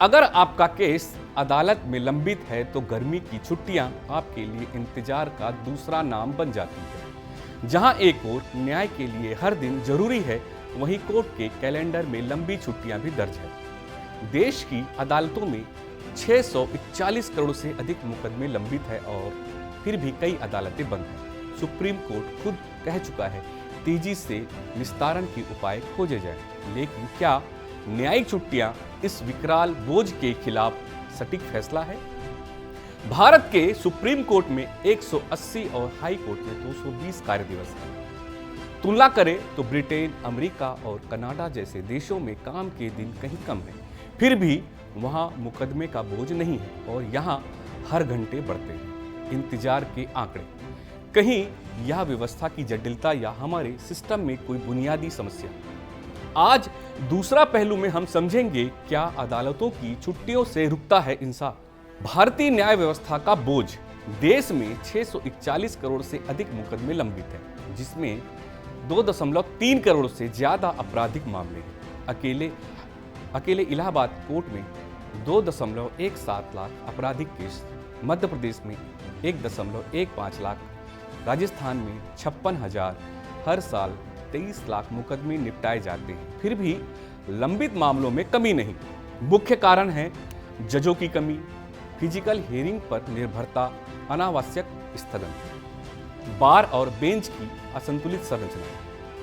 अगर आपका केस अदालत में लंबित है तो गर्मी की छुट्टियां आपके लिए इंतजार का दूसरा नाम बन जाती है। जहां एक ओर न्याय के लिए हर दिन जरूरी है, वहीं कोर्ट के कैलेंडर में लंबी छुट्टियां भी दर्ज है। देश की अदालतों में 641 करोड़ से अधिक मुकदमे लंबित है और फिर भी कई अदालतें बंद हैं। सुप्रीम कोर्ट खुद कह चुका है, तेजी से निस्तारण के उपाय खोजे जाएं। लेकिन क्या न्यायिक छुट्टियां इस विकराल बोझ के खिलाफ सटीक फैसला है? भारत के सुप्रीम कोर्ट में 180 और हाई कोर्ट में 220 कार्य दिवस हैं। तुलना करें तो ब्रिटेन, अमेरिका और कनाडा जैसे देशों में काम के दिन कहीं कम है। फिर भी वहां मुकदमे का बोझ नहीं है और यहां हर घंटे बढ़ते हैं इंतजार के आंकड़े। कहीं यह व्यवस्था की जटिलता या हमारे सिस्टम में कोई बुनियादी समस्या? आज दूसरा पहलू में हम समझेंगे, क्या अदालतों की छुट्टियों से रुकता है इंसाफ? भारतीय न्याय व्यवस्था का बोझ। देश में 641 करोड़ से अधिक मुकदमे लंबित हैं, जिसमें 2.3 करोड़ से ज्यादा आपराधिक मामले हैं। अकेले इलाहाबाद कोर्ट में 2.17 लाख आपराधिक केस, मध्य प्रदेश में 1.15 लाख, राजस्थान में 56,000, हर साल 23 लाख मुकदमे निपटाए जाते हैं। फिर भी लंबित मामलों में कमी नहीं। मुख्य कारण है जजों की कमी, फिजिकल हियरिंग पर निर्भरता, अनावश्यक स्थगन, बार और बेंच की असंतुलित संरचना,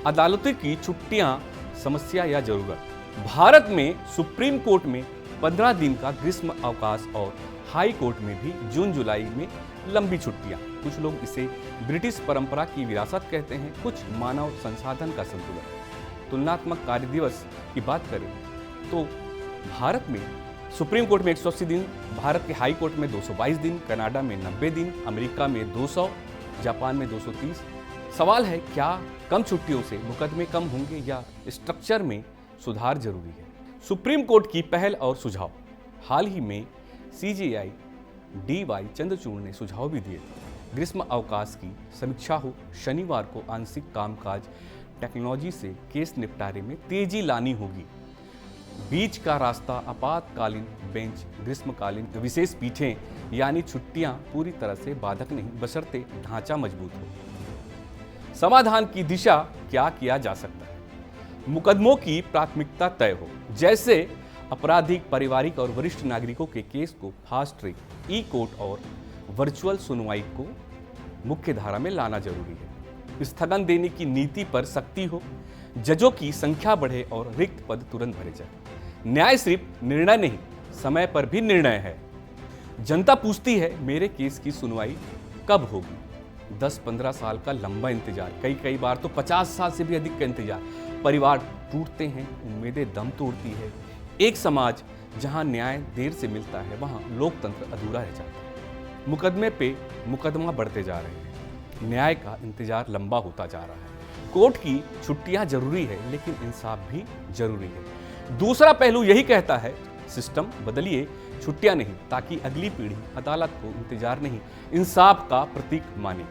अदालतों की छुट्टियां समस्या या जरूरत। भारत में सुप्रीम कोर्ट में 15 दिन का ग्रीष्म अवकाश और हाई कोर्ट में भी जून जुलाई में लंबी छुट्टियां। कुछ लोग इसे ब्रिटिश परंपरा की विरासत कहते हैं, कुछ मानव संसाधन का संतुलन। तुलनात्मक कार्य दिवस की बात करें तो भारत में सुप्रीम कोर्ट में 180 दिन, भारत के हाई कोर्ट में 222 दिन, कनाडा में 90 दिन, अमेरिका में 200, जापान में 230। सवाल है, क्या कम छुट्टियों से मुकदमे कम होंगे या स्ट्रक्चर में सुधार जरूरी है? सुप्रीम कोर्ट की पहल और सुझाव। हाल ही में CJI DY चंद्रचूड़ ने सुझाव भी दिए थे। ग्रीष्म अवकाश की समीक्षा हो, शनिवार को आंशिक कामकाज, टेक्नोलॉजी से केस निपटारे में तेजी लानी होगी। बीच का रास्ता आपातकालीन बेंच, ग्रीष्मकालीन विशेष पीठें, यानी छुट्टियां पूरी तरह से बाधक नहीं, बशर्ते ढांचा मजबूत हो। समाधान की दिशा क्या किया जा सकता है? मुकदमों की प्राथमिकता तय हो, जैसे आपराधिक, पारिवारिक और वरिष्ठ नागरिकों के केस को फास्ट ट्रैक, ई कोर्ट और वर्चुअल सुनवाई को मुख्य धारा में लाना जरूरी है। स्थगन देने की नीति पर सख्ती हो, जजों की संख्या बढ़े और रिक्त पद तुरंत भरे जाए। न्याय सिर्फ निर्णय नहीं, समय पर भी निर्णय है। जनता पूछती है, मेरे केस की सुनवाई कब होगी? 10-15 साल का लंबा इंतजार, कई बार तो 50 साल से भी अधिक का इंतजार। परिवार टूटते हैं, उम्मीदें दम तोड़ती है। एक समाज जहां न्याय देर से मिलता है, वहां लोकतंत्र अधूरा रह जाता है। मुकदमे पे मुकदमा बढ़ते जा रहे हैं, न्याय का इंतजार लंबा होता जा रहा है। कोर्ट की छुट्टियां जरूरी है, लेकिन इंसाफ भी जरूरी है। दूसरा पहलू यही कहता है, सिस्टम बदलिए, छुट्टियां नहीं, ताकि अगली पीढ़ी अदालत को इंतजार नहीं, इंसाफ का प्रतीक माने।